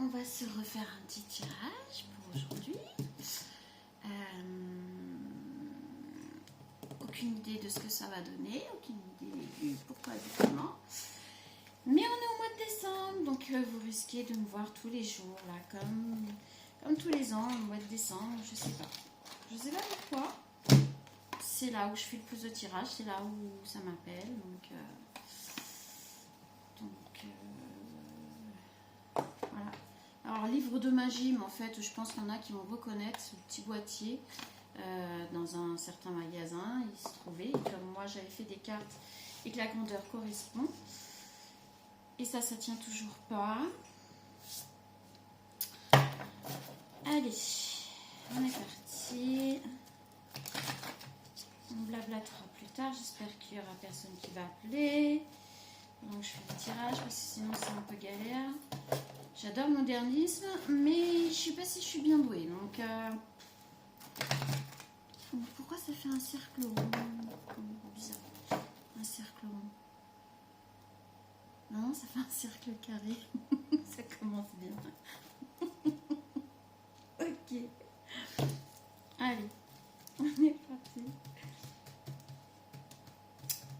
on va se refaire un petit tirage pour aujourd'hui. Aucune idée de ce que ça va donner, aucune idée du pourquoi du comment. Mais on est au mois de décembre, donc vous risquez de me voir tous les jours, là, comme tous les ans, au mois de décembre, je sais pas. Je sais pas pourquoi. C'est là où je fais le plus de tirages, c'est là où ça m'appelle, donc voilà. Alors, livre de magie, mais en fait, je pense qu'il y en a qui vont reconnaître ce petit boîtier dans un certain magasin. Il se trouvait, et comme moi j'avais fait des cartes et que la grandeur correspond. Et ça tient toujours pas. Allez, on est parti. On blablatera plus tard. J'espère qu'il y aura personne qui va appeler. Donc je fais le tirage parce que sinon c'est un peu galère. J'adore le modernisme, mais je sais pas si je suis bien douée. Donc pourquoi ça fait un cercle rond? Bizarre. Un cercle rond. Non, ça fait un cercle carré. Ça commence bien. Ok. Allez, on est parti.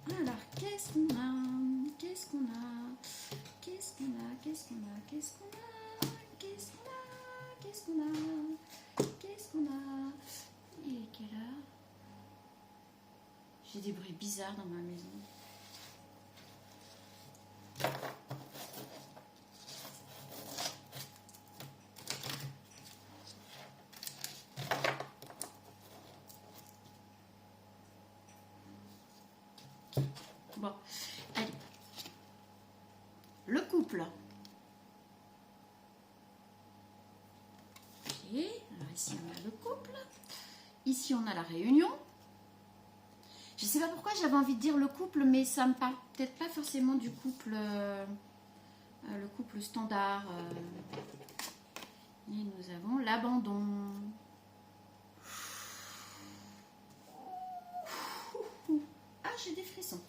Alors, qu'est-ce qu'on a? Qu'est-ce qu'on a? Qu'est-ce qu'on a? Qu'est-ce qu'on a? Qu'est-ce qu'on a? Qu'est-ce qu'on a? Qu'est-ce qu'on a? Qu'est-ce qu'on a? Il est quelle heure? J'ai des bruits bizarres dans ma maison. Bon, allez. Le couple. Ok. Alors ici on a le couple. Ici on a la réunion. Je ne sais pas pourquoi j'avais envie de dire le couple, mais ça me parle peut-être pas forcément du couple, le couple standard. Et nous avons l'abandon. Ah, j'ai des frissons.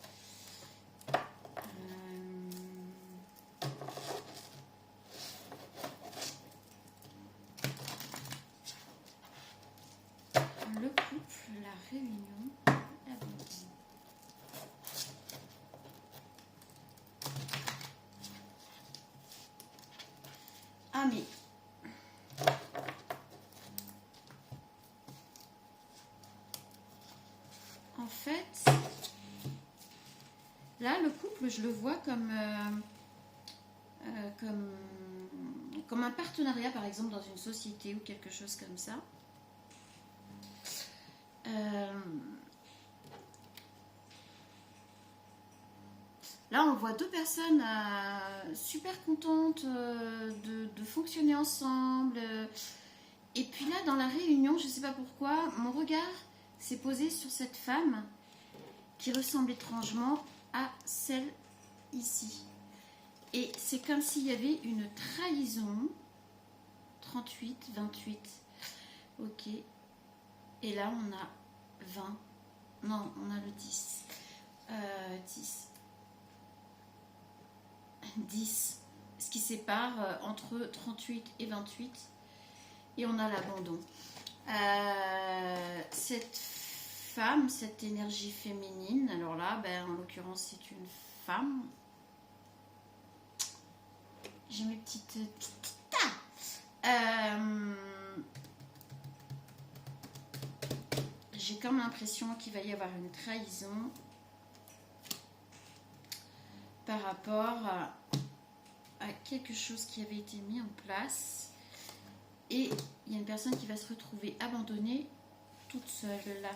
Le couple, la réunion, l'abandon. Ah mais en fait, là le couple je le vois comme comme un partenariat par exemple dans une société ou quelque chose comme ça. Là, on voit deux personnes super contentes de fonctionner ensemble. Et puis là, dans la réunion, je ne sais pas pourquoi, mon regard s'est posé sur cette femme qui ressemble étrangement à celle ici. Et c'est comme s'il y avait une trahison. 38, 28. Ok. Et là, on a 20. Non, on a le 10. 10. 10. Ce qui sépare entre 38 et 28. Et on a l'abandon. Cette femme, cette énergie féminine, alors là, en l'occurrence, c'est une femme. J'ai mes petites... j'ai comme l'impression qu'il va y avoir une trahison par rapport à quelque chose qui avait été mis en place. Et il y a une personne qui va se retrouver abandonnée toute seule là.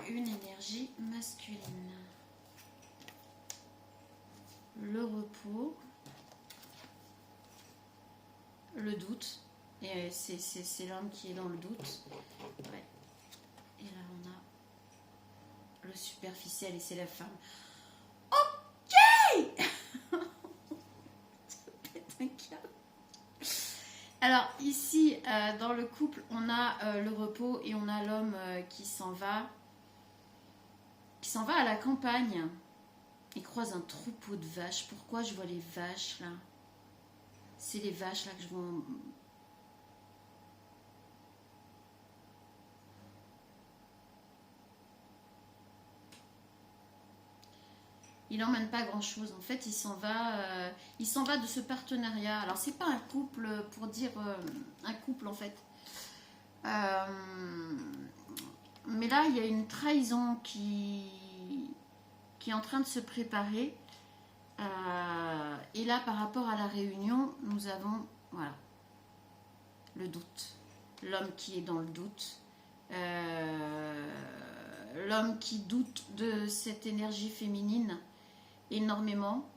Une énergie masculine. Le repos. Le doute. Et c'est l'homme qui est dans le doute. Ouais. Et là on a le superficiel et c'est la femme. Ok. Alors ici dans le couple on a le repos et on a l'homme qui s'en va à la campagne. Il croise un troupeau de vaches. Pourquoi je vois les vaches là? C'est les vaches là que je vois. Il n'emmène pas grand chose. En fait, il s'en va de ce partenariat. Alors, c'est pas un couple pour dire un couple en fait. Mais là, il y a une trahison qui est en train de se préparer. Et là, par rapport à la réunion, nous avons voilà, le doute. L'homme qui est dans le doute. L'homme qui doute de cette énergie féminine énormément.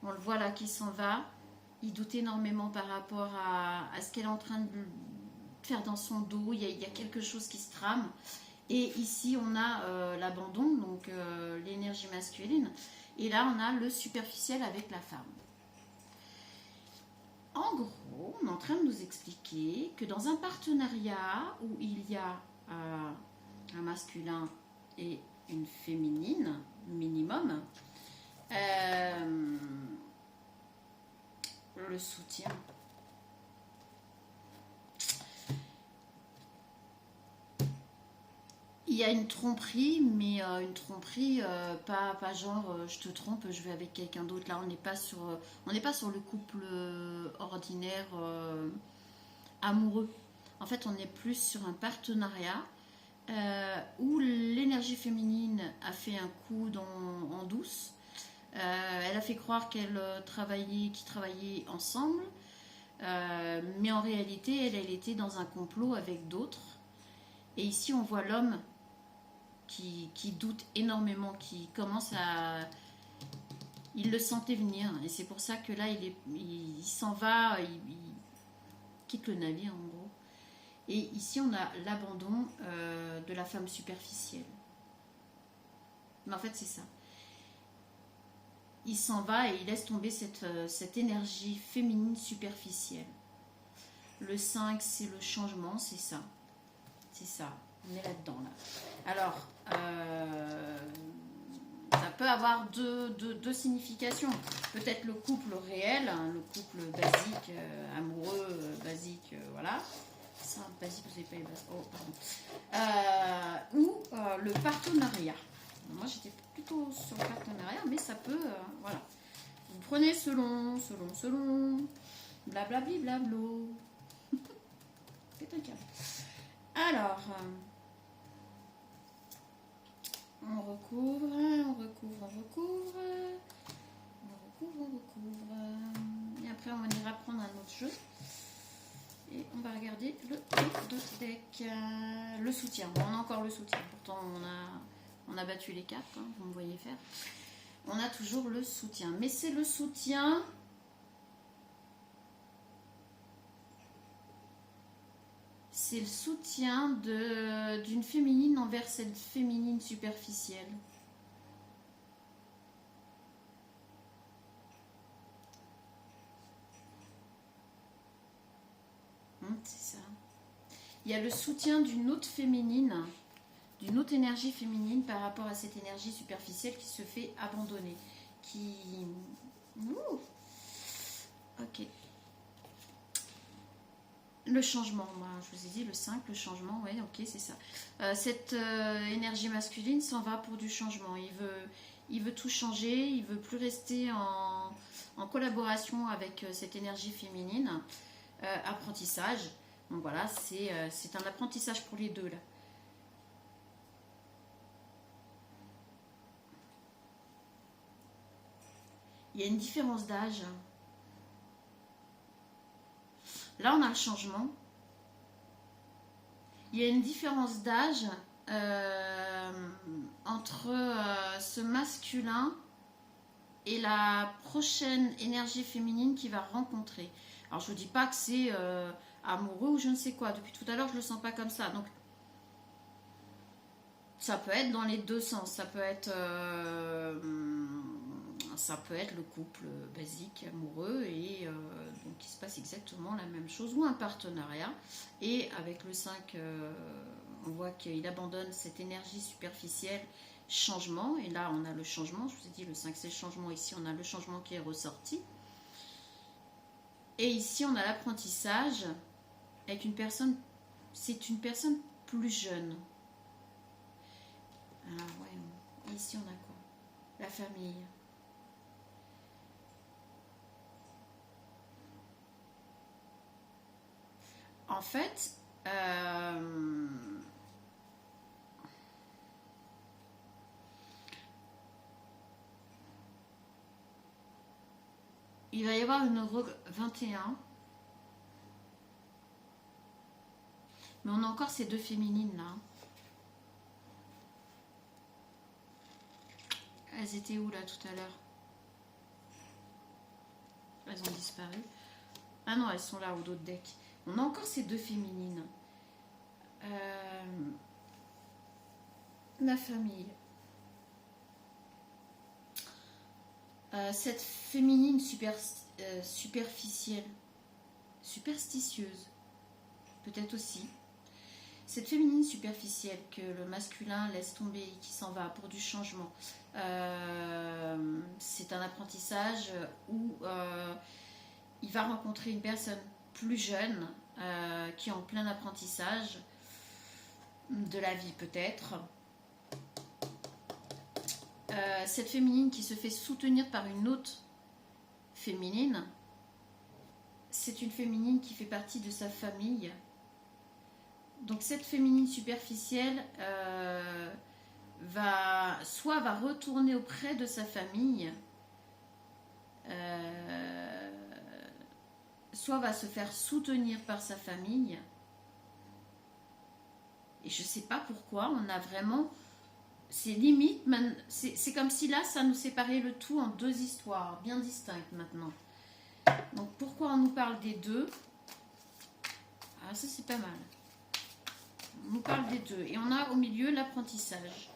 On le voit là qui s'en va. Il doute énormément par rapport à ce qu'elle est en train de faire dans son dos. Il y a quelque chose qui se trame. Et ici, on a l'abandon, donc l'énergie masculine. Et là, on a le superficiel avec la femme. En gros, on est en train de nous expliquer que dans un partenariat où il y a un masculin et une féminine, minimum, le soutien. Il y a une tromperie, mais une tromperie, pas genre je te trompe, je vais avec quelqu'un d'autre. Là, on n'est pas sur le couple ordinaire amoureux. En fait, on est plus sur un partenariat où l'énergie féminine a fait un coup en douce. Elle a fait croire qu'ils travaillaient ensemble, mais en réalité, elle était dans un complot avec d'autres. Et ici, on voit l'homme qui doute énormément, qui commence à... Il le sentait venir, et c'est pour ça que là, il s'en va, il quitte le navire, en gros. Et ici, on a l'abandon de la femme superficielle. Mais en fait, c'est ça. Il s'en va et il laisse tomber cette énergie féminine superficielle. Le 5, c'est le changement, c'est ça. C'est ça, on est là-dedans. Là. Alors, ça peut avoir deux significations. Peut-être le couple réel, hein, le couple basique, amoureux, basique, voilà. Ça, basique, vous n'avez pas les bases. Oh, pardon. Ou le partenariat. Moi, j'étais plutôt sur le partenariat, mais ça peut, voilà. Vous prenez selon, blablabli, blablo. C'est un câble. Alors, on recouvre. Et après, on ira prendre un autre jeu. Et on va regarder le deck. Le soutien. Bon, on a encore le soutien. Pourtant, on a battu les cartes, hein, vous me voyez faire. On a toujours le soutien. Mais c'est le soutien... C'est le soutien d'une féminine envers cette féminine superficielle. C'est ça. Il y a le soutien d'une autre féminine, d'une autre énergie féminine par rapport à cette énergie superficielle qui se fait abandonner. Ouh. Ok. Le changement, moi, je vous ai dit le 5, le changement, oui, ok, c'est ça. Cette énergie masculine s'en va pour du changement. Il veut tout changer, il veut plus rester en collaboration avec cette énergie féminine. Apprentissage. Donc voilà, c'est un apprentissage pour les deux là. Il y a une différence d'âge. Là, on a le changement. Il y a une différence d'âge entre ce masculin et la prochaine énergie féminine qu'il va rencontrer. Alors, je ne vous dis pas que c'est amoureux ou je ne sais quoi. Depuis tout à l'heure, je ne le sens pas comme ça. Donc, ça peut être dans les deux sens. Ça peut être le couple basique, amoureux, et donc il se passe exactement la même chose, ou un partenariat. Et avec le 5, on voit qu'il abandonne cette énergie superficielle, changement, et là on a le changement, je vous ai dit le 5 c'est le changement, ici on a le changement qui est ressorti. Et ici, on a l'apprentissage avec une personne, c'est une personne plus jeune. Ah ouais, ici on a quoi? La famille. En fait, il va y avoir une 21. Mais on a encore ces deux féminines là. Elles étaient où là tout à l'heure? Elles ont disparu. Ah non, elles sont là au dos de deck. On a encore ces deux féminines. La famille. Cette féminine superficielle, superstitieuse, peut-être aussi. Cette féminine superficielle que le masculin laisse tomber et qui s'en va pour du changement. C'est un apprentissage où il va rencontrer une personne plus jeune qui est en plein apprentissage de la vie peut-être. Cette féminine qui se fait soutenir par une autre féminine, c'est une féminine qui fait partie de sa famille. Donc cette féminine superficielle va retourner auprès de sa famille, soit va se faire soutenir par sa famille. Et je ne sais pas pourquoi, on a vraiment... C'est limite, c'est comme si là, ça nous séparait le tout en deux histoires bien distinctes maintenant. Donc pourquoi on nous parle des deux? Ah, ça c'est pas mal. On nous parle des deux. Et on a au milieu l'apprentissage.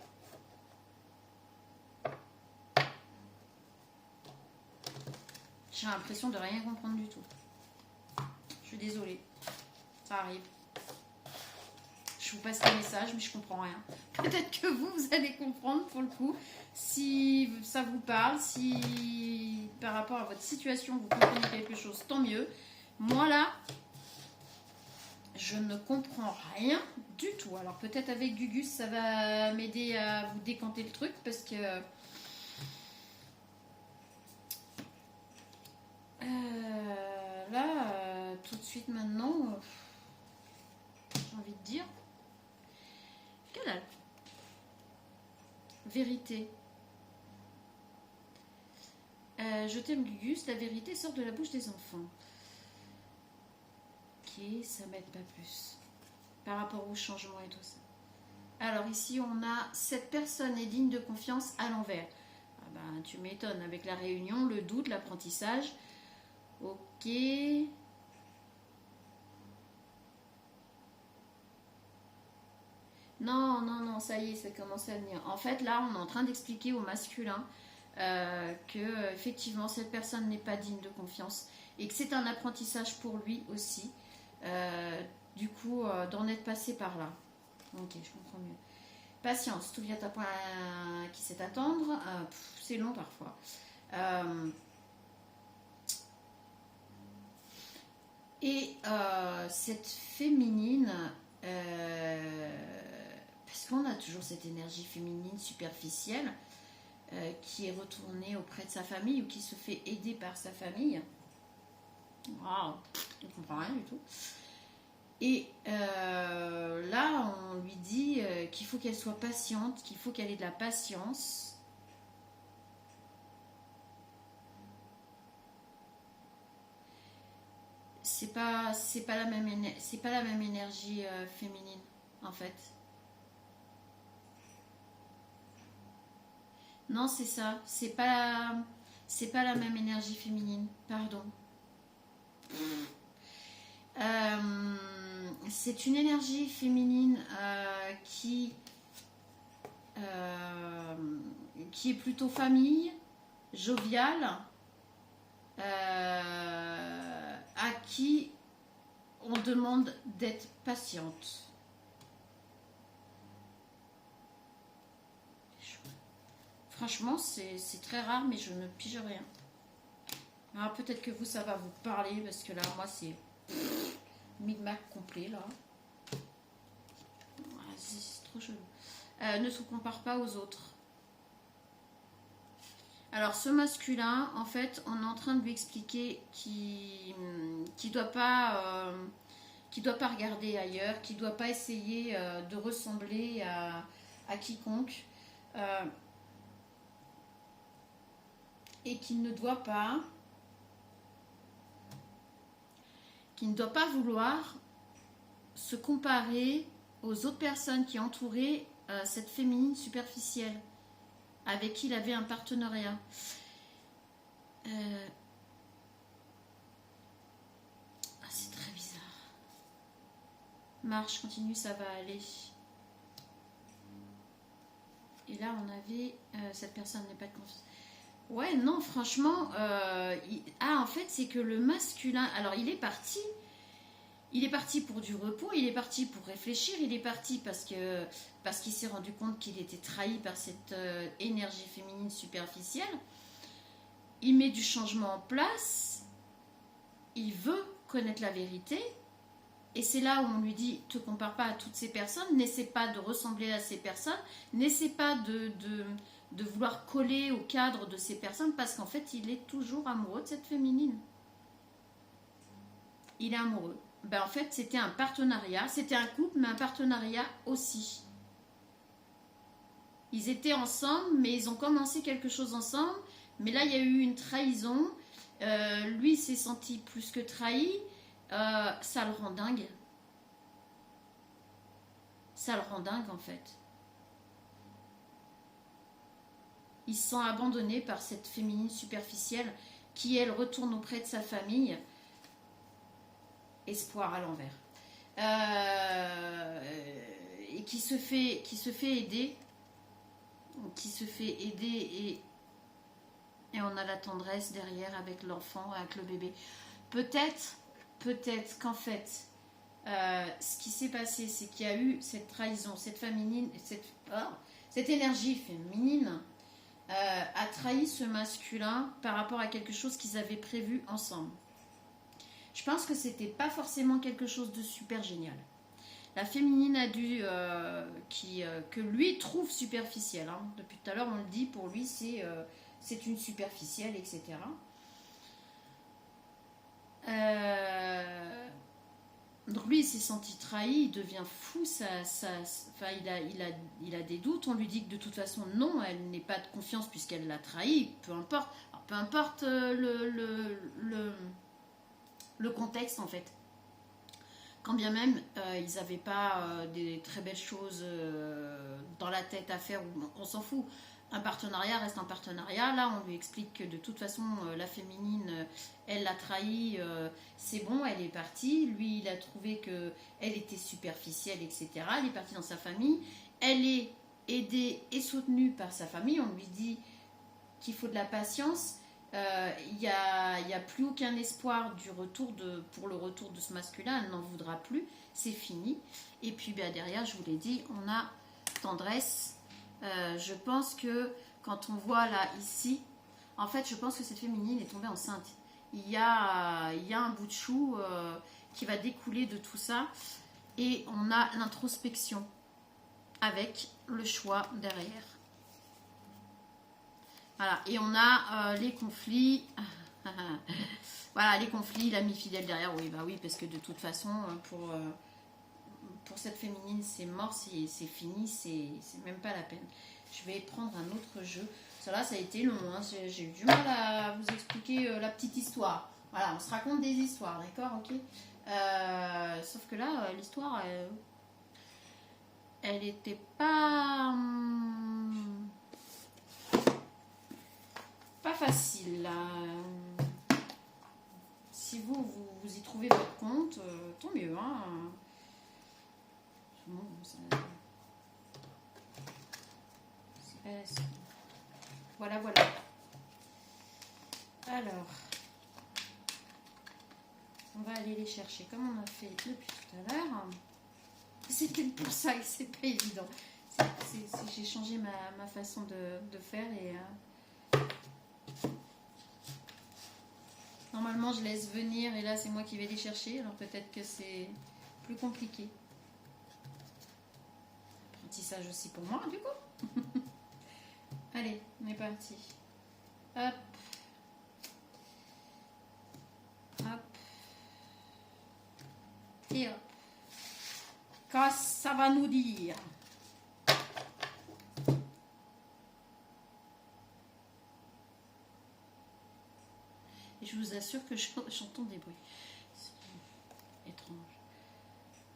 J'ai l'impression de rien comprendre du tout. Je suis désolée. Ça arrive. Je vous passe un message, mais je comprends rien. Peut-être que vous allez comprendre pour le coup. Si ça vous parle, si par rapport à votre situation, vous comprenez quelque chose, tant mieux. Moi là, je ne comprends rien du tout. Alors peut-être avec Gugus, ça va m'aider à vous décanter le truc parce que... là, tout de suite maintenant, j'ai envie de dire... Que dalle. Vérité. Je t'aime Gugus, la vérité sort de la bouche des enfants. Ok, ça m'aide pas plus. Par rapport au changement et tout ça. Alors ici on a cette personne est digne de confiance à l'envers. Ah ben, tu m'étonnes avec la réunion, le doute, l'apprentissage. Ok. Non, non, non, ça y est, ça commence à venir. En fait, là, on est en train d'expliquer au masculin que effectivement cette personne n'est pas digne de confiance et que c'est un apprentissage pour lui aussi. Du coup, d'en être passé par là. Ok, je comprends mieux. Patience, tout vient à point qui sait attendre. C'est long parfois. Et cette féminine, parce qu'on a toujours cette énergie féminine superficielle qui est retournée auprès de sa famille ou qui se fait aider par sa famille. Waouh, on ne comprend rien du tout. Et là, on lui dit qu'il faut qu'elle soit patiente, qu'il faut qu'elle ait de la patience. C'est pas la même énergie féminine en fait. Non, c'est ça. C'est pas la même énergie féminine. Pardon. C'est une énergie féminine qui est plutôt famille, joviale, à qui on demande d'être patiente. Franchement, c'est très rare, mais je ne pige rien. Alors peut-être que vous, ça va vous parler, parce que là, moi, c'est micmac complet, là. Voilà, c'est trop chelou. Ne se compare pas aux autres. Alors ce masculin, en fait, on est en train de lui expliquer qu'il doit pas regarder ailleurs, qu'il doit pas essayer de ressembler à quiconque, et qu'il ne doit pas vouloir se comparer aux autres personnes qui entouraient cette féminine superficielle avec qui il avait un partenariat. C'est très bizarre. Marche, continue, ça va aller. Et là, on avait... cette personne n'est pas de confiance. Ouais, non, franchement... en fait, c'est que le masculin... Alors, il est parti. Il est parti pour du repos, il est parti pour réfléchir, il est parti parce qu'il s'est rendu compte qu'il était trahi par cette énergie féminine superficielle. Il met du changement en place, il veut connaître la vérité, et c'est là où on lui dit, te compare pas à toutes ces personnes, n'essaie pas de ressembler à ces personnes, n'essaie pas de vouloir coller au cadre de ces personnes, parce qu'en fait, il est toujours amoureux de cette féminine. Il est amoureux. Ben en fait, c'était un partenariat, c'était un couple, mais un partenariat aussi. Ils étaient ensemble, mais ils ont commencé quelque chose ensemble, mais là, il y a eu une trahison. Lui s'est senti plus que trahi. Ça le rend dingue. Ça le rend dingue, en fait. Il se sent abandonné par cette féminine superficielle qui, elle, retourne auprès de sa famille. Espoir à l'envers, et qui se fait aider, et on a la tendresse derrière avec l'enfant, avec le bébé. Peut-être qu'en fait, ce qui s'est passé, c'est qu'il y a eu cette trahison, cette énergie féminine a trahi ce masculin par rapport à quelque chose qu'ils avaient prévu ensemble. Je pense que c'était pas forcément quelque chose de super génial. La féminine a dû que lui trouve superficielle. Hein. Depuis tout à l'heure, on le dit, pour lui, c'est une superficielle, etc. Donc lui, il s'est senti trahi, il devient fou. Il a des doutes. On lui dit que de toute façon, non, elle n'est pas de confiance puisqu'elle l'a trahi. Peu importe. Alors, peu importe le contexte en fait. Quand bien même ils n'avaient pas des très belles choses dans la tête à faire, on s'en fout. Un partenariat reste un partenariat. Là, on lui explique que de toute façon, la féminine, elle l'a trahi, c'est bon, elle est partie. Lui, il a trouvé qu'elle était superficielle, etc. Elle est partie dans sa famille. Elle est aidée et soutenue par sa famille. On lui dit qu'il faut de la patience. Il n'y a plus aucun espoir pour le retour de ce masculin, elle n'en voudra plus, c'est fini. Et puis derrière, je vous l'ai dit, on a tendresse. Je pense que quand on voit là, ici, en fait, je pense que cette féminine est tombée enceinte. Il y a un bout de chou qui va découler de tout ça. Et on a l'introspection avec le choix derrière. Voilà, et on a les conflits. Voilà, les conflits, l'ami fidèle derrière. Oui, bah oui, parce que de toute façon, pour cette féminine, c'est mort, c'est fini, c'est même pas la peine. Je vais prendre un autre jeu. Cela, ça a été long, hein. J'ai eu du mal à vous expliquer la petite histoire. Voilà, on se raconte des histoires, d'accord, ok. Sauf que là, l'histoire, elle était pas... pas facile là. Si vous y trouvez votre compte, tant mieux, hein. Bon, voilà. Alors, on va aller les chercher comme on a fait depuis tout à l'heure. C'est peut-être pour ça que c'est pas évident. J'ai changé ma façon de faire et normalement, je laisse venir et là, c'est moi qui vais les chercher. Alors peut-être que c'est plus compliqué. Apprentissage aussi pour moi, du coup. Allez, on est parti. Hop. Hop. Et hop. Qu'est-ce que ça va nous dire? Et je vous assure que j'entends des bruits. C'est étrange.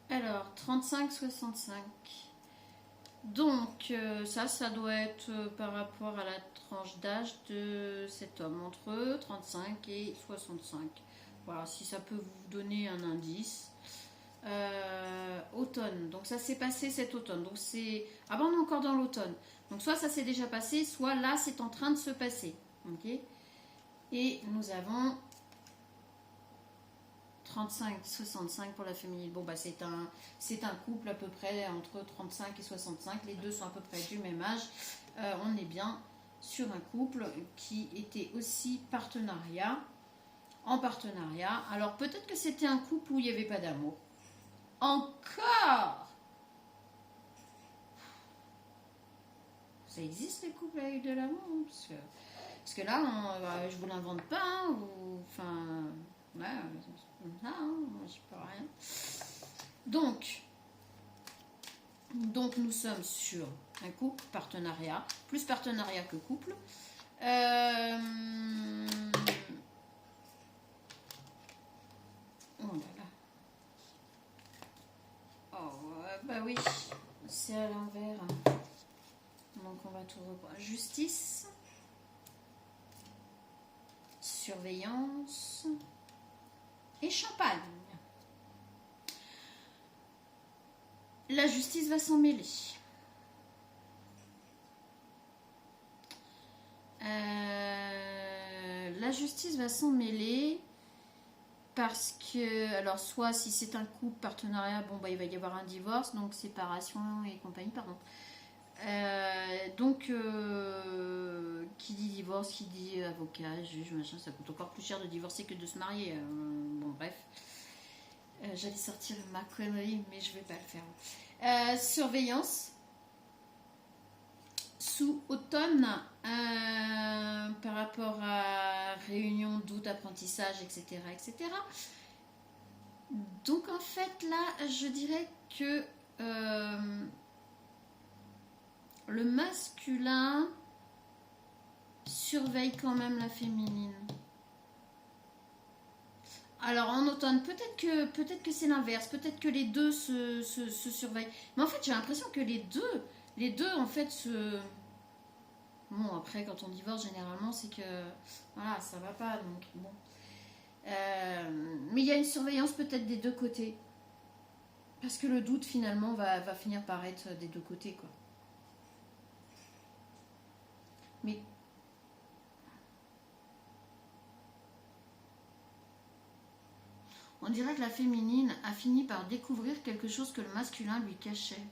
Alors, 35-65. Donc, ça doit être par rapport à la tranche d'âge de cet homme, entre 35 et 65. Voilà, si ça peut vous donner un indice. Automne, donc ça s'est passé cet automne. Donc c'est. Ah ben on est encore dans l'automne. Donc soit ça s'est déjà passé, soit là c'est en train de se passer. Ok. Et nous avons 35-65 pour la féminine. Bon bah c'est un couple à peu près entre 35 et 65. Les deux sont à peu près du même âge. On est bien sur un couple qui était aussi en partenariat. Alors peut-être que c'était un couple où il n'y avait pas d'amour. Encore. Ça existe les couples avec de l'amour, hein, parce que là, je vous l'invente pas, hein, enfin, ouais, c'est comme ça, hein, moi je peux rien. Donc nous sommes sur un couple, partenariat, plus partenariat que couple. Oh là là. Oh, bah oui, c'est à l'envers. Donc on va tout reprendre. Justice, surveillance et champagne. La justice va s'en mêler. La justice va s'en mêler parce que, alors soit si c'est un couple, partenariat, bon bah il va y avoir un divorce, donc séparation et compagnie, pardon. Qui dit divorce, qui dit avocat, juge, machin, ça coûte encore plus cher de divorcer que de se marier. Bon, bref. J'allais sortir ma connerie, mais je vais pas le faire. Surveillance. Sous automne, par rapport à réunion d'août, apprentissage, etc., etc. Donc, en fait, là, je dirais que le masculin surveille quand même la féminine. Alors en automne, peut-être que c'est l'inverse, peut-être que les deux se surveillent. Mais en fait, j'ai l'impression que les deux en fait se. Bon, après, quand on divorce, généralement, c'est que voilà, ça va pas. Donc bon. Mais il y a une surveillance peut-être des deux côtés. Parce que le doute finalement va finir par être des deux côtés, quoi. Mais on dirait que la féminine a fini par découvrir quelque chose que le masculin lui cachait.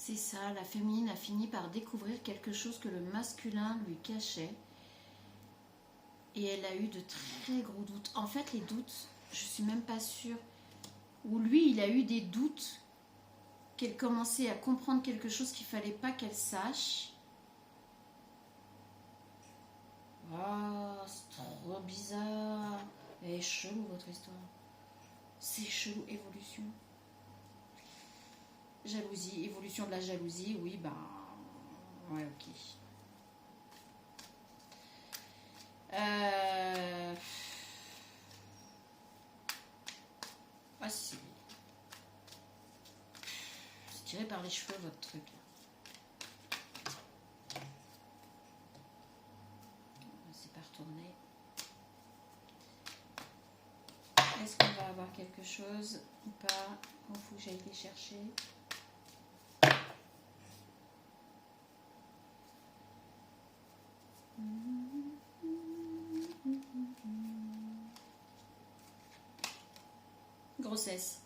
C'est ça, la féminine a fini par découvrir quelque chose que le masculin lui cachait. Et elle a eu de très gros doutes. En fait, les doutes, je suis même pas sûre. Ou lui, il a eu des doutes qu'elle commençait à comprendre quelque chose qu'il fallait pas qu'elle sache. Ah, c'est trop bizarre. Elle est chelou, votre histoire. C'est chelou, évolution. Jalousie, évolution de la jalousie, oui, bah. Ouais, ok. Ah si. C'est tiré par les cheveux, votre truc. retourner. Est-ce qu'on va avoir quelque chose ou pas? Il faut que j'aille les chercher. Grossesse.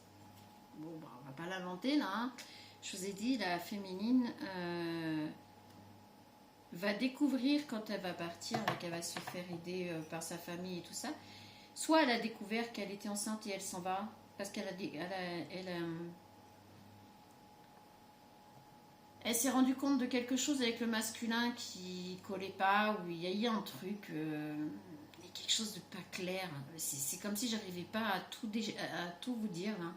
Bon, bah, on va pas l'inventer là. Hein. Je vous ai dit, la féminine va découvrir quand elle va partir, qu'elle va se faire aider par sa famille et tout ça. Soit elle a découvert qu'elle était enceinte et elle s'en va parce qu'elle elle s'est rendue compte de quelque chose avec le masculin qui collait pas, où il y a un truc, quelque chose de pas clair. C'est comme si j'arrivais pas à tout vous dire. Hein.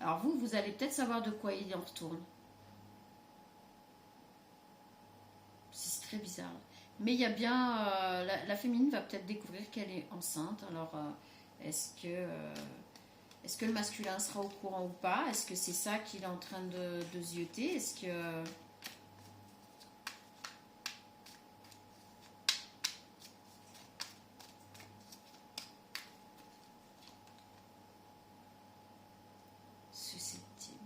Alors vous allez peut-être savoir de quoi il en retourne. C'est très bizarre. Mais il y a bien... la féminine va peut-être découvrir qu'elle est enceinte. Alors, est-ce que le masculin sera au courant ou pas? Est-ce que c'est ça qu'il est en train de zioter? Est-ce que... susceptible.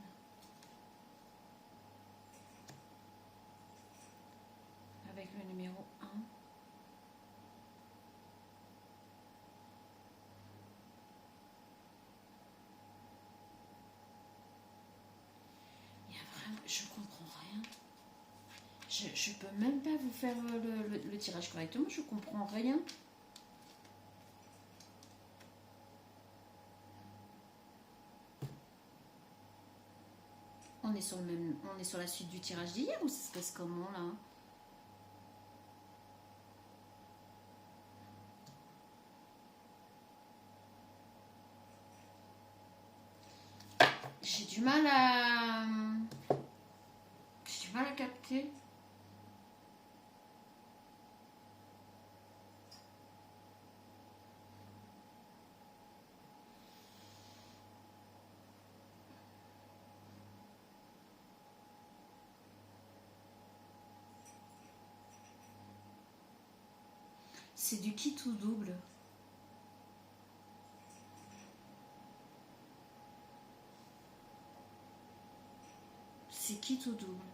Avec le numéro 1. Je comprends rien. Je peux même pas vous faire le tirage correctement. Je comprends rien. On est sur la suite du tirage d'hier ou ça se passe comment là? J'ai du mal à capter. C'est du kit ou double. C'est kit ou double.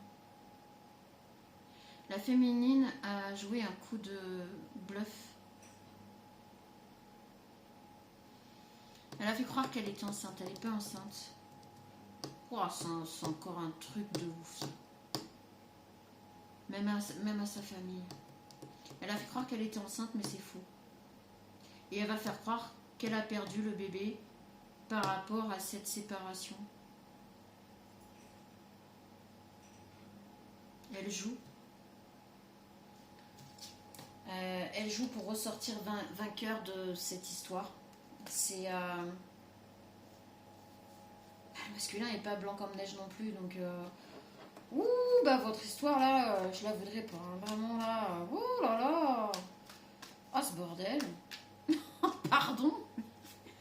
La féminine a joué un coup de bluff. Elle a fait croire qu'elle était enceinte. Elle n'est pas enceinte. Oh, c'est encore un truc de ouf. Même à sa famille. Elle a fait croire qu'elle était enceinte, mais c'est faux. Et elle va faire croire qu'elle a perdu le bébé par rapport à cette séparation. Elle joue. Elle joue pour ressortir vainqueur de cette histoire. C'est... le masculin n'est pas blanc comme neige non plus, donc... ouh, bah votre histoire là, je la voudrais pas. Hein. Vraiment là... ouh là là. Oh ce bordel. Pardon.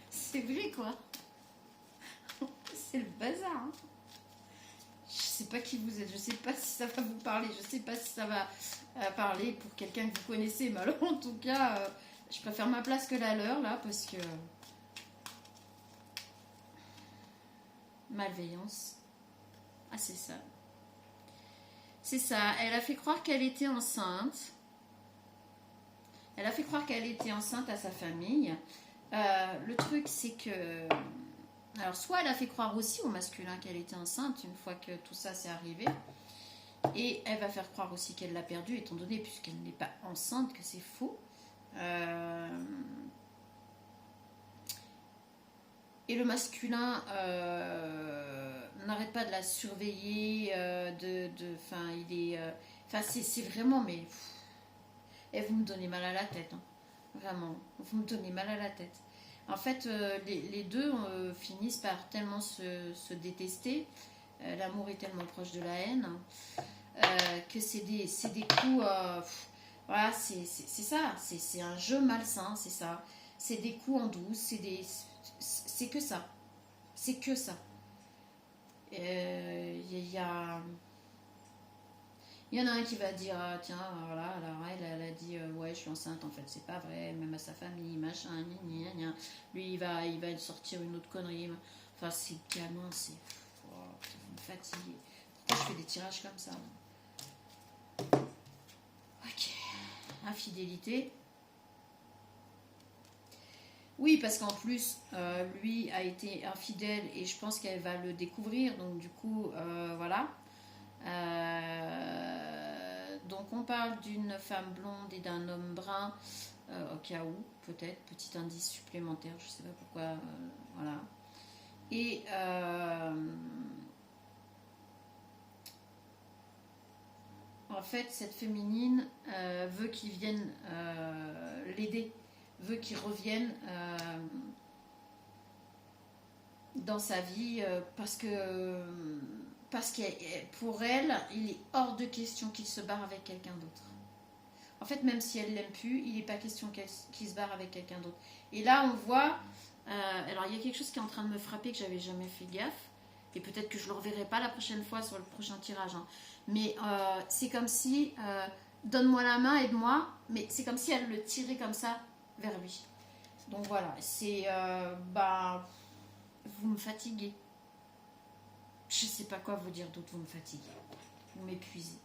C'est vrai quoi. C'est le bazar. Hein. Je sais pas qui vous êtes, je sais pas si ça va vous parler, je sais pas si ça va parler pour quelqu'un que vous connaissez, mais alors en tout cas, je préfère ma place que la leur là parce que... Malveillance. Ah c'est ça. C'est ça, elle a fait croire qu'elle était enceinte. Elle a fait croire qu'elle était enceinte à sa famille. Le truc c'est que... Alors, soit elle a fait croire aussi au masculin qu'elle était enceinte une fois que tout ça s'est arrivé. Et elle va faire croire aussi qu'elle l'a perdu, étant donné, puisqu'elle n'est pas enceinte, que c'est faux. Et le masculin n'arrête pas de la surveiller. Enfin, il est... Enfin, c'est vraiment... Mais... Et vous me donnez mal à la tête. Hein. Vraiment. Vous me donnez mal à la tête. En fait, les deux finissent par tellement se détester. L'amour est tellement proche de la haine que c'est des coups. Voilà, c'est ça. C'est un jeu malsain, c'est ça. C'est des coups en douce. C'est que ça. C'est que ça. Il y a Il y en a un qui va dire, ah, tiens, voilà, alors elle a dit, ouais, je suis enceinte, en fait, c'est pas vrai, même à sa famille, machin, gna, gna, gna. Lui, il va sortir une autre connerie. Enfin, c'est gamin, c'est... Oh, vous me fatiguez. Pourquoi je fais des tirages comme ça? Ok. Infidélité. Oui, parce qu'en plus, lui a été infidèle et je pense qu'elle va le découvrir, donc du coup, voilà. Donc on parle d'une femme blonde et d'un homme brun, au cas où, peut-être, petit indice supplémentaire, je sais pas pourquoi, voilà. Et en fait, cette féminine veut qu'il vienne l'aider, veut qu'il revienne dans sa vie parce que pour elle, il est hors de question qu'il se barre avec quelqu'un d'autre. En fait, même si elle l'aime plus, il n'est pas question qu'il se barre avec quelqu'un d'autre. Et là, on voit. Alors, il y a quelque chose qui est en train de me frapper que j'avais jamais fait gaffe. Et peut-être que je ne le reverrai pas la prochaine fois sur le prochain tirage. Hein. Mais c'est comme si. Donne-moi la main, aide-moi. Mais c'est comme si elle le tirait comme ça vers lui. Donc voilà. C'est. Bah. Vous me fatiguez. Je ne sais pas quoi vous dire d'autre. Vous me fatiguez. Vous m'épuisez.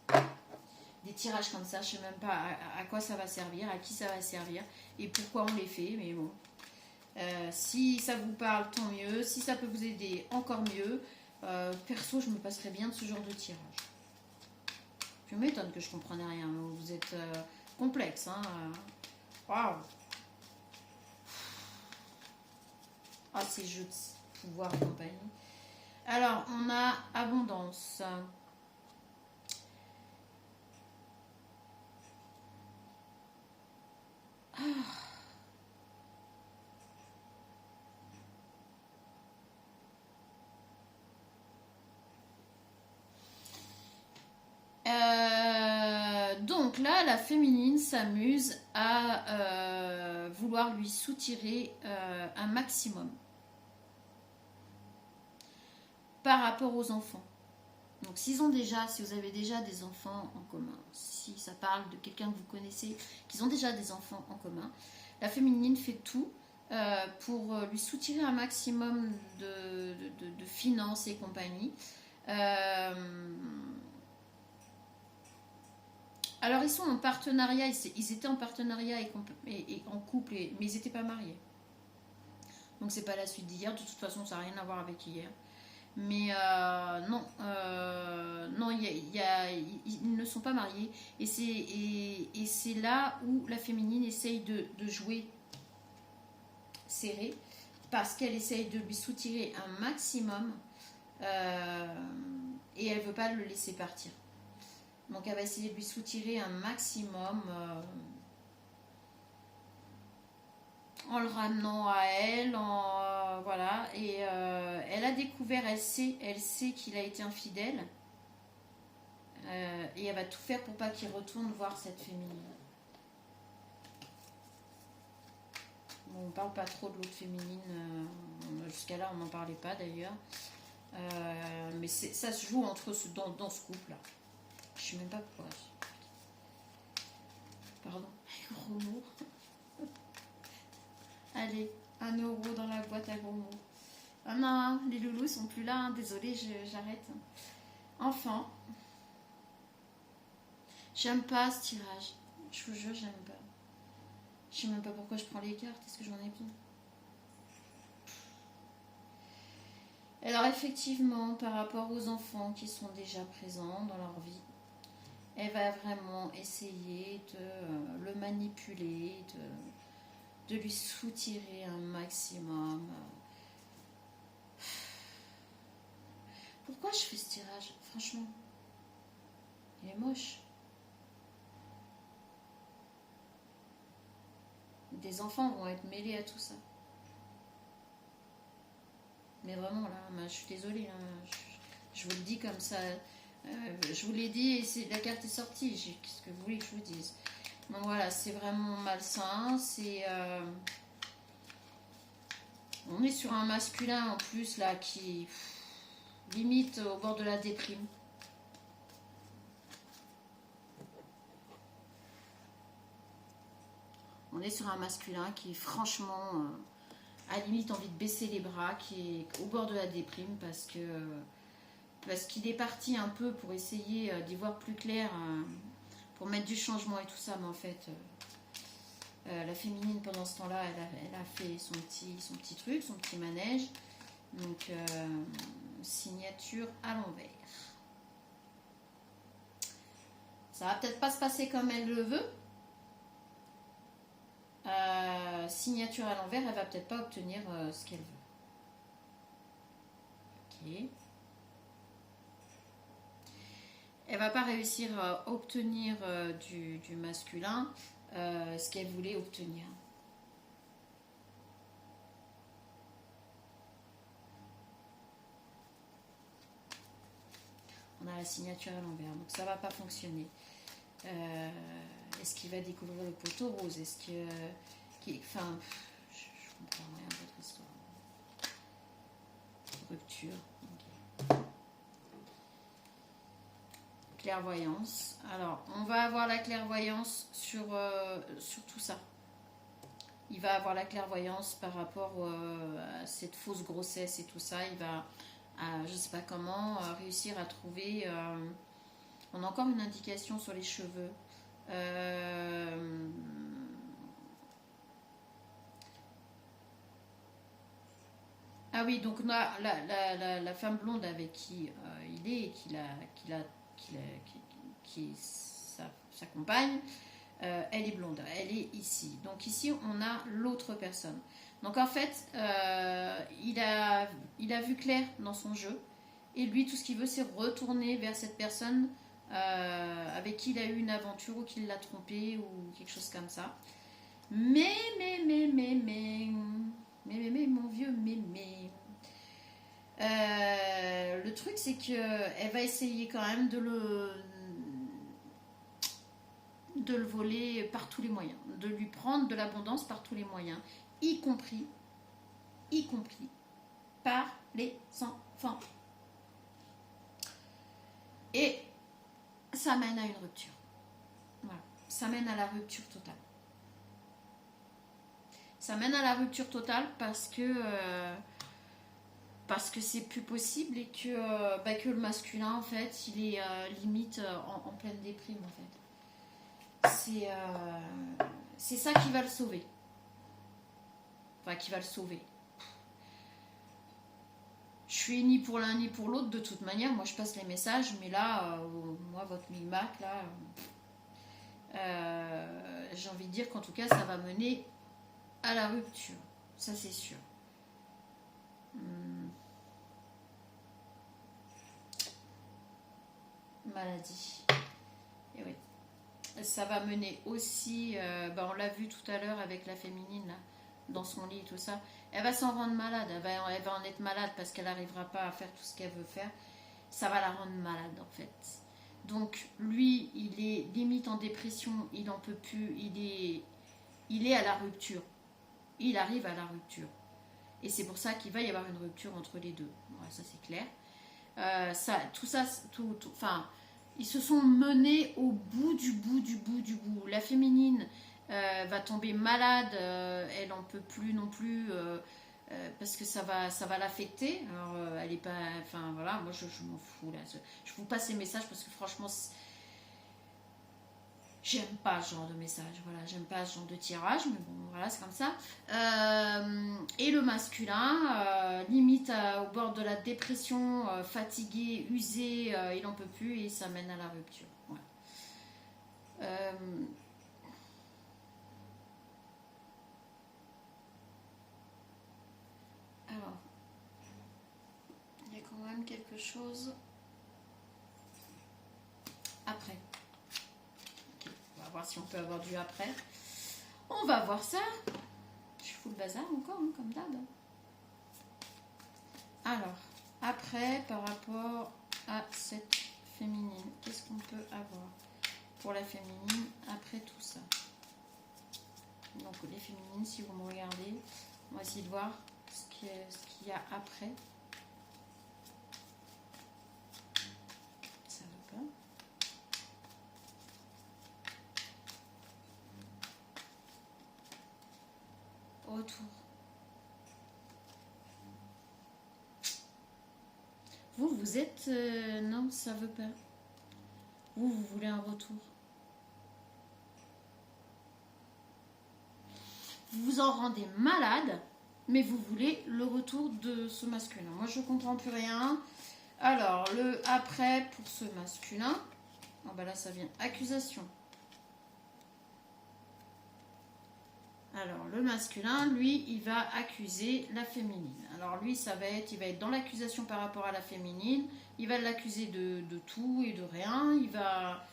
Des tirages comme ça, je ne sais même pas à quoi ça va servir, à qui ça va servir et pourquoi on les fait, mais bon. Si ça vous parle, tant mieux. Si ça peut vous aider, encore mieux. Perso, je me passerais bien de ce genre de tirage. Je m'étonne que je ne comprenais rien. Vous êtes complexe, hein. Waouh. Ah, ces jeux de pouvoir et compagnie. Alors, on a abondance. Donc là, la féminine s'amuse à vouloir lui soutirer un maximum par rapport aux enfants. Donc si vous avez déjà des enfants en commun, si ça parle de quelqu'un que vous connaissez, qu'ils ont déjà des enfants en commun, la féminine fait tout pour lui soutirer un maximum de finances et compagnie. Alors ils sont en partenariat, ils étaient en partenariat et en couple, mais ils n'étaient pas mariés. Donc c'est pas la suite d'hier, de toute façon ça n'a rien à voir avec hier. Mais non, non, ils ne sont pas mariés. Et c'est là où la féminine essaye de jouer serré, parce qu'elle essaye de lui soutirer un maximum et elle veut pas le laisser partir. Donc elle va essayer de lui soutirer un maximum en le ramenant à elle, voilà. Et elle a découvert, elle sait qu'il a été infidèle. Et elle va tout faire pour pas qu'il retourne voir cette féminine. Bon, on parle pas trop de l'autre féminine. Jusqu'à là, on n'en parlait pas d'ailleurs. Mais ça se joue dans ce couple-là. Je sais même pas pourquoi. Pardon, gros mots. Allez, 1 € dans la boîte à gros mots. Ah non, les loulous sont plus là. Hein. Désolée, j'arrête. Enfin, j'aime pas ce tirage. Je vous jure, j'aime pas. Je sais même pas pourquoi je prends les cartes. Est-ce que j'en ai besoin? Alors effectivement, par rapport aux enfants qui sont déjà présents dans leur vie, elle va vraiment essayer de le manipuler, de lui soutirer un maximum. Pourquoi je fais ce tirage? Franchement, il est moche. Des enfants vont être mêlés à tout ça. Mais vraiment, là, je suis désolée. Hein, je vous le dis comme ça. Je vous l'ai dit et la carte est sortie. Qu'est-ce que vous voulez que je vous dise? Donc voilà, c'est vraiment malsain. On est sur un masculin en plus, là, qui limite au bord de la déprime. est sur un masculin qui est franchement, à la limite, envie de baisser les bras, qui est au bord de la déprime parce qu'il est parti un peu pour essayer d'y voir plus clair, pour mettre du changement et tout ça, mais en fait, la féminine, pendant ce temps-là, elle a fait son petit truc, son petit manège. Donc, signature à l'envers. Ça va peut-être pas se passer comme elle le veut. Signature à l'envers, elle va peut-être pas obtenir ce qu'elle veut. Ok. Elle va pas réussir à obtenir du masculin ce qu'elle voulait obtenir. On a la signature à l'envers, donc ça va pas fonctionner. Est-ce qu'il va découvrir le poteau rose? Est-ce que... enfin, je comprends rien à votre histoire. Rupture. Okay. Clairvoyance. Alors, on va avoir la clairvoyance sur tout ça. Il va avoir la clairvoyance par rapport à cette fausse grossesse et tout ça. Il va, je ne sais pas comment, réussir à trouver... on a encore une indication sur les cheveux. Ah oui, donc la femme blonde avec qui il est et qui est sa compagne, elle est blonde, elle est ici. Donc ici, on a l'autre personne. Donc en fait, il a vu clair dans son jeu. Et lui, tout ce qu'il veut, c'est retourner vers cette personne avec qui il a eu une aventure ou qui l'a trompé ou quelque chose comme ça. Mais, mon vieux, le truc, c'est qu'elle va essayer quand même de le voler par tous les moyens, de lui prendre de l'abondance par tous les moyens, y compris par les enfants. Et ça mène à une rupture. Voilà. Ça mène à la rupture totale. Ça mène à la rupture totale parce que c'est plus possible et que le masculin, en fait, il est limite en pleine déprime, en fait. C'est ça qui va le sauver. Enfin, qui va le sauver. Je suis ni pour l'un ni pour l'autre, de toute manière. Moi, je passe les messages, mais là, moi, votre micmac, là, j'ai envie de dire qu'en tout cas, ça va mener à la rupture. Ça, c'est sûr. Maladie. Et oui. Ça va mener aussi, on l'a vu tout à l'heure avec la féminine, là, dans son lit et tout ça. Elle va s'en rendre malade, elle va en être malade parce qu'elle n'arrivera pas à faire tout ce qu'elle veut faire. Ça va la rendre malade, en fait. Donc, lui, il est limite en dépression, il n'en peut plus, il est à la rupture. Il arrive à la rupture. Et c'est pour ça qu'il va y avoir une rupture entre les deux. Voilà, ça, c'est clair. Enfin, ils se sont menés au bout du bout. La féminine va tomber malade, elle n'en peut plus non plus parce que ça va l'affecter. Alors elle est pas, enfin voilà, moi je m'en fous là. Je vous passe ces messages parce que franchement j'aime pas ce genre de message, voilà, j'aime pas ce genre de tirage, mais bon, voilà, c'est comme ça. Et le masculin, limite au bord de la dépression, fatigué, usé, il n'en peut plus et ça mène à la rupture. Voilà. Alors, il y a quand même quelque chose après. On va voir si on peut avoir du après. On va voir ça. Je fous le bazar encore, hein, comme d'hab. Alors, après, par rapport à cette féminine, qu'est-ce qu'on peut avoir pour la féminine après tout ça? Donc, les féminines, si vous me regardez, on va essayer de voir ce qu'il y a après. Ça va pas. retour. Vous êtes... non, ça veut pas. Vous voulez un retour. Vous vous en rendez malade, mais vous voulez le retour de ce masculin. Moi, je comprends plus rien. Alors, le après pour ce masculin. Oh, bah là, ça vient accusation. Alors, le masculin, lui, il va accuser la féminine. Alors, lui, il va être dans l'accusation par rapport à la féminine. Il va l'accuser de tout et de rien. Il va...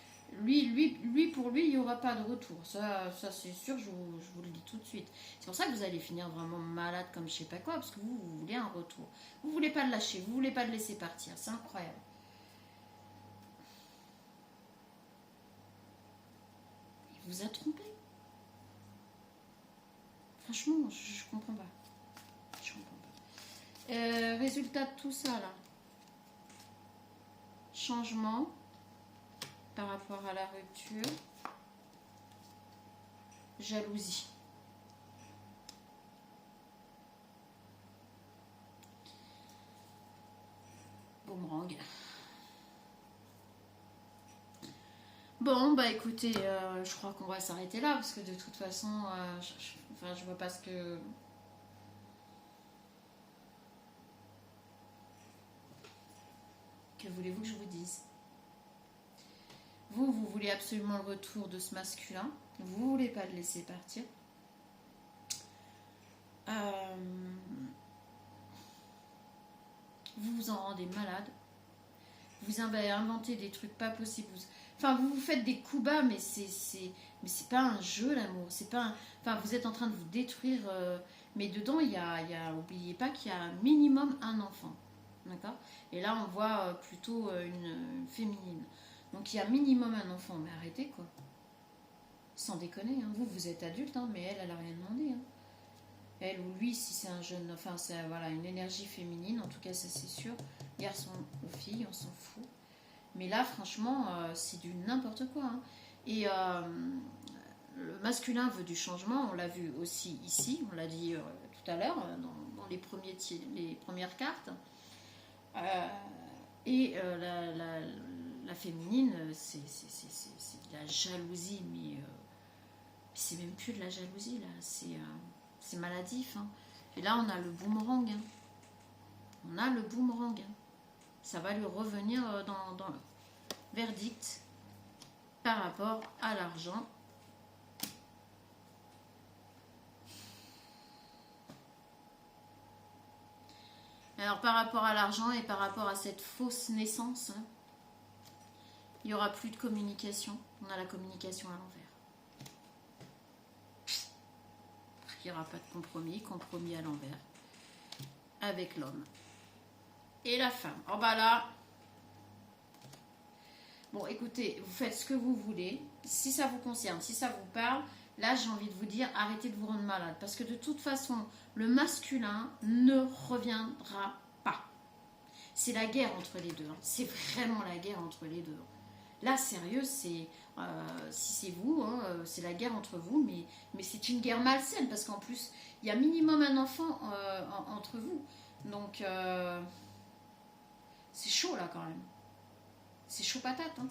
pour lui, il n'y aura pas de retour. Ça c'est sûr, je vous le dis tout de suite. C'est pour ça que vous allez finir vraiment malade comme je sais pas quoi, parce que vous voulez un retour. Vous voulez pas le lâcher, vous voulez pas le laisser partir. C'est incroyable. Il vous a trompé. Franchement, je comprends pas. Je comprends pas. Résultat de tout ça, là. Changement par rapport à la rupture. Jalousie. Boomerang. Bon, bah écoutez, je crois qu'on va s'arrêter là, parce que de toute façon, je vois pas ce que... Que voulez-vous que je vous dise? Vous voulez absolument le retour de ce masculin. Vous voulez pas le laisser partir. Vous vous en rendez malade. Vous avez inventé des trucs pas possibles. Enfin, vous vous faites des coups bas, mais c'est pas un jeu, l'amour. C'est pas enfin, vous êtes en train de vous détruire. Mais dedans, oubliez pas qu'il y a un minimum un enfant. D'accord? Et là, on voit plutôt une féminine. Donc, il y a minimum un enfant. Mais arrêtez, quoi. Sans déconner. Hein. Vous êtes adulte, hein, mais elle a rien demandé. Hein. Elle ou lui, si c'est un jeune... Enfin, c'est voilà, une énergie féminine. En tout cas, ça, c'est sûr. Garçon ou fille, on s'en fout. Mais là, franchement, c'est du n'importe quoi. Hein. Et le masculin veut du changement. On l'a vu aussi ici. On l'a dit tout à l'heure dans les premières cartes. Et la féminine, c'est de la jalousie. Mais c'est même plus de la jalousie, là. C'est maladif. Hein. Et là, on a le boomerang. Hein. On a le boomerang. Hein. Ça va lui revenir dans le verdict par rapport à l'argent. Alors par rapport à l'argent et par rapport à cette fausse naissance, hein, il n'y aura plus de communication. On a la communication à l'envers. Il n'y aura pas de compromis à l'envers avec l'homme. Et la femme. Oh bah là. Bon, écoutez, vous faites ce que vous voulez. Si ça vous concerne, si ça vous parle, là, j'ai envie de vous dire, arrêtez de vous rendre malade. Parce que de toute façon, le masculin ne reviendra pas. C'est la guerre entre les deux. Hein. C'est vraiment la guerre entre les deux. Là, sérieux, c'est si c'est vous, hein, c'est la guerre entre vous, mais c'est une guerre malsaine. Parce qu'en plus, il y a minimum un enfant entre vous. Donc... c'est chaud là quand même. C'est chaud patate. Hein.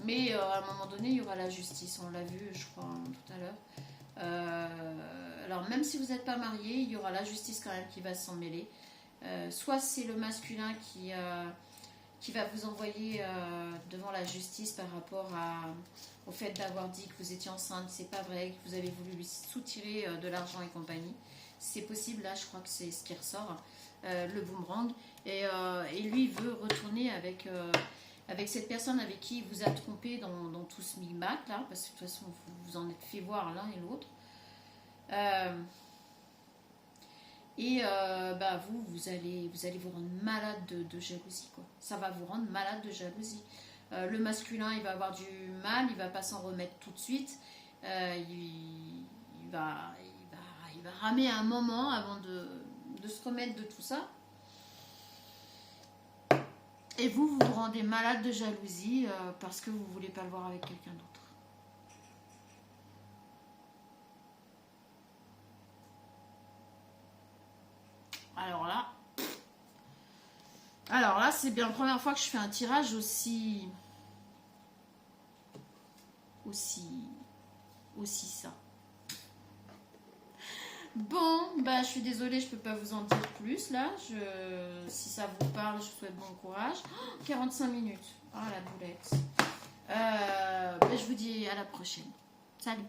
Mais à un moment donné, il y aura la justice. On l'a vu, je crois, hein, tout à l'heure. Alors même si vous n'êtes pas marié, il y aura la justice quand même qui va s'en mêler. Soit c'est le masculin qui va vous envoyer devant la justice par rapport au fait d'avoir dit que vous étiez enceinte, c'est pas vrai, que vous avez voulu lui soutirer de l'argent et compagnie. C'est possible, là je crois que c'est ce qui ressort, le boomerang. Et lui il veut retourner avec cette personne avec qui il vous a trompé dans tout ce micmac là, parce que de toute façon vous vous en êtes fait voir l'un et l'autre. Vous allez vous rendre malade de jalousie, quoi. Ça va vous rendre malade de jalousie. Le masculin, il va avoir du mal, il va pas s'en remettre tout de suite. Il va ramer un moment avant de se remettre de tout ça. Et vous vous rendez malade de jalousie parce que vous voulez pas le voir avec quelqu'un d'autre. Alors là, c'est bien la première fois que je fais un tirage aussi ça. Bon, bah je suis désolée, je peux pas vous en dire plus là. Si ça vous parle, je vous souhaite bon courage. 45 minutes. Oh la boulette. Bah, je vous dis à la prochaine. Salut.